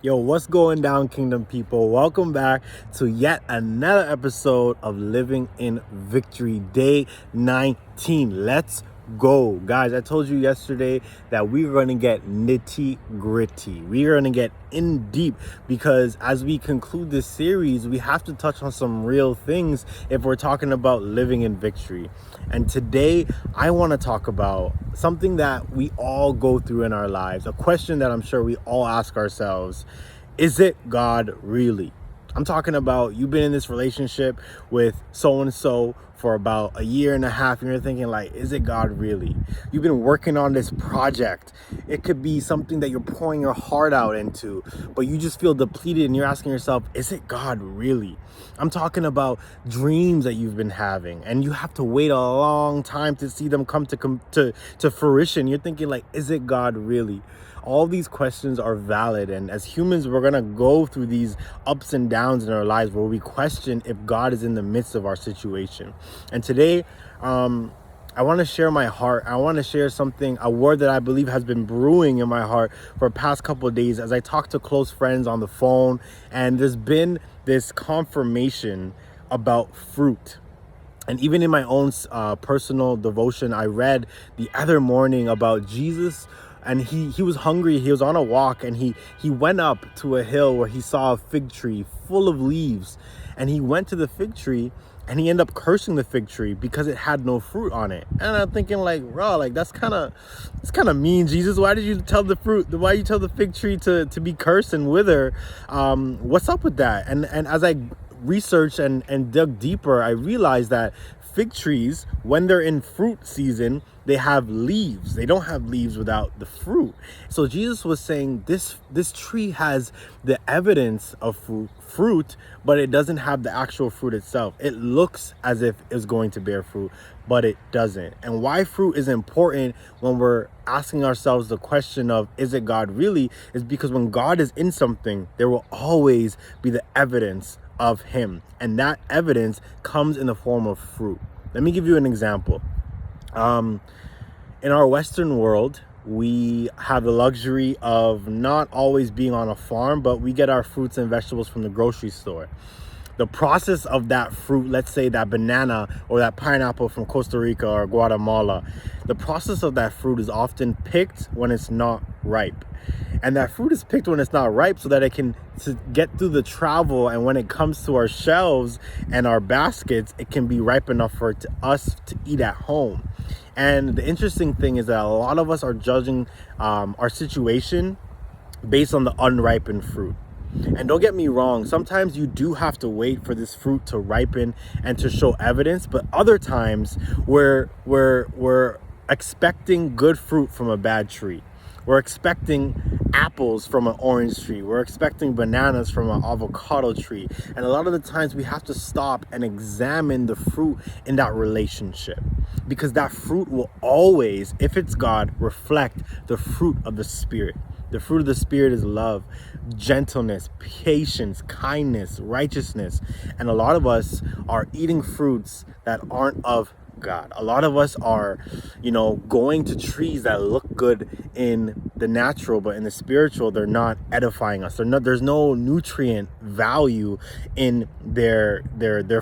Yo, what's going down, Kingdom people? Welcome back to yet another episode of Living in Victory, day 19. Let's go. Guys, I told you yesterday that we were going to get nitty gritty. We are going to get in deep because as we conclude this series, we have to touch on some real things if we're talking about living in victory. And today, I want to talk about something that we all go through in our lives, a question that I'm sure we all ask ourselves. Is it God really? I'm talking about you've been in this relationship with so-and-so for about a year and a half, and you're thinking like, is it God really? You've been working on this project. It could be something that you're pouring your heart out into, but you just feel depleted and you're asking yourself, is it God really? I'm talking about dreams that you've been having and you have to wait a long time to see them come to fruition. You're thinking like, is it God really? All these questions are valid, and as humans we're gonna go through these ups and downs in our lives where we question if God is in the midst of our situation. And today I want to share my heart. I want to share a word that I believe has been brewing in my heart for the past couple of days as I talk to close friends on the phone, and there's been this confirmation about fruit. And even in my own personal devotion, I read the other morning about Jesus, and he was hungry. He was on a walk, and he went up to a hill where he saw a fig tree full of leaves, and he went to the fig tree and he ended up cursing the fig tree because it had no fruit on it. And I'm thinking like, bro, like it's kind of mean, Jesus. Why did you tell the fig tree to be cursed and wither? What's up with that? And as I researched and dug deeper, I realized that fig trees, when they're in fruit season, they have leaves. They don't have leaves without the fruit. So Jesus was saying this tree has the evidence of fruit, but it doesn't have the actual fruit itself. It looks as if it's going to bear fruit, but it doesn't. And why fruit is important when we're asking ourselves the question of, is it God really? Is because when God is in something, there will always be the evidence of him, and that evidence comes in the form of fruit. Let me give you an example. In our Western world, we have the luxury of not always being on a farm, but we get our fruits and vegetables from the grocery store. The process of that fruit, let's say that banana or that pineapple from Costa Rica or Guatemala, the process of that fruit is often picked when it's not ripe. And that fruit is picked when it's not ripe so that it can get through the travel, and when it comes to our shelves and our baskets, it can be ripe enough for us to eat at home. And the interesting thing is that a lot of us are judging our situation based on the unripened fruit. And don't get me wrong, sometimes you do have to wait for this fruit to ripen and to show evidence, but other times we're expecting good fruit from a bad tree. We're expecting apples from an orange tree. We're expecting bananas from an avocado tree. And a lot of the times we have to stop and examine the fruit in that relationship, because that fruit will always, if it's God, reflect the fruit of the Spirit. The fruit of the Spirit is love, gentleness, patience, kindness, righteousness. And a lot of us are eating fruits that aren't of God. A lot of us are, going to trees that look good in the natural, but in the spiritual, they're not edifying us. There's no nutrient value in their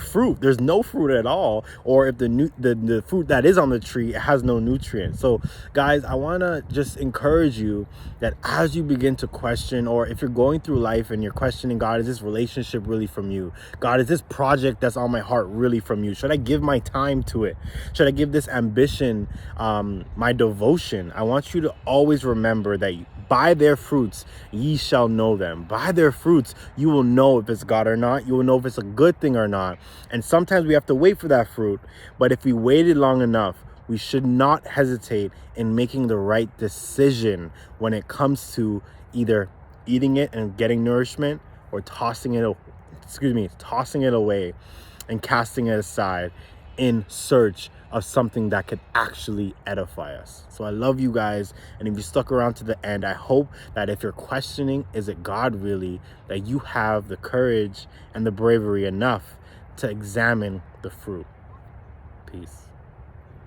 fruit. There's no fruit at all. Or if the fruit that is on the tree, it has no nutrients. So guys, I want to just encourage you that as you begin to question, or if you're going through life and you're questioning, God, is this relationship really from you? God, is this project that's on my heart really from you? Should I give my time to it? Should I give this ambition my devotion? I want you to always remember that by their fruits ye shall know them. By their fruits you will know if it's God or not. You will know if it's a good thing or not. And sometimes we have to wait for that fruit, but if we waited long enough, we should not hesitate in making the right decision when it comes to either eating it and getting nourishment, or tossing it away and casting it aside in search of something that could actually edify us. So I love you guys, and if you stuck around to the end, I hope that if you're questioning, is it God really, that you have the courage and the bravery enough to examine the fruit. Peace.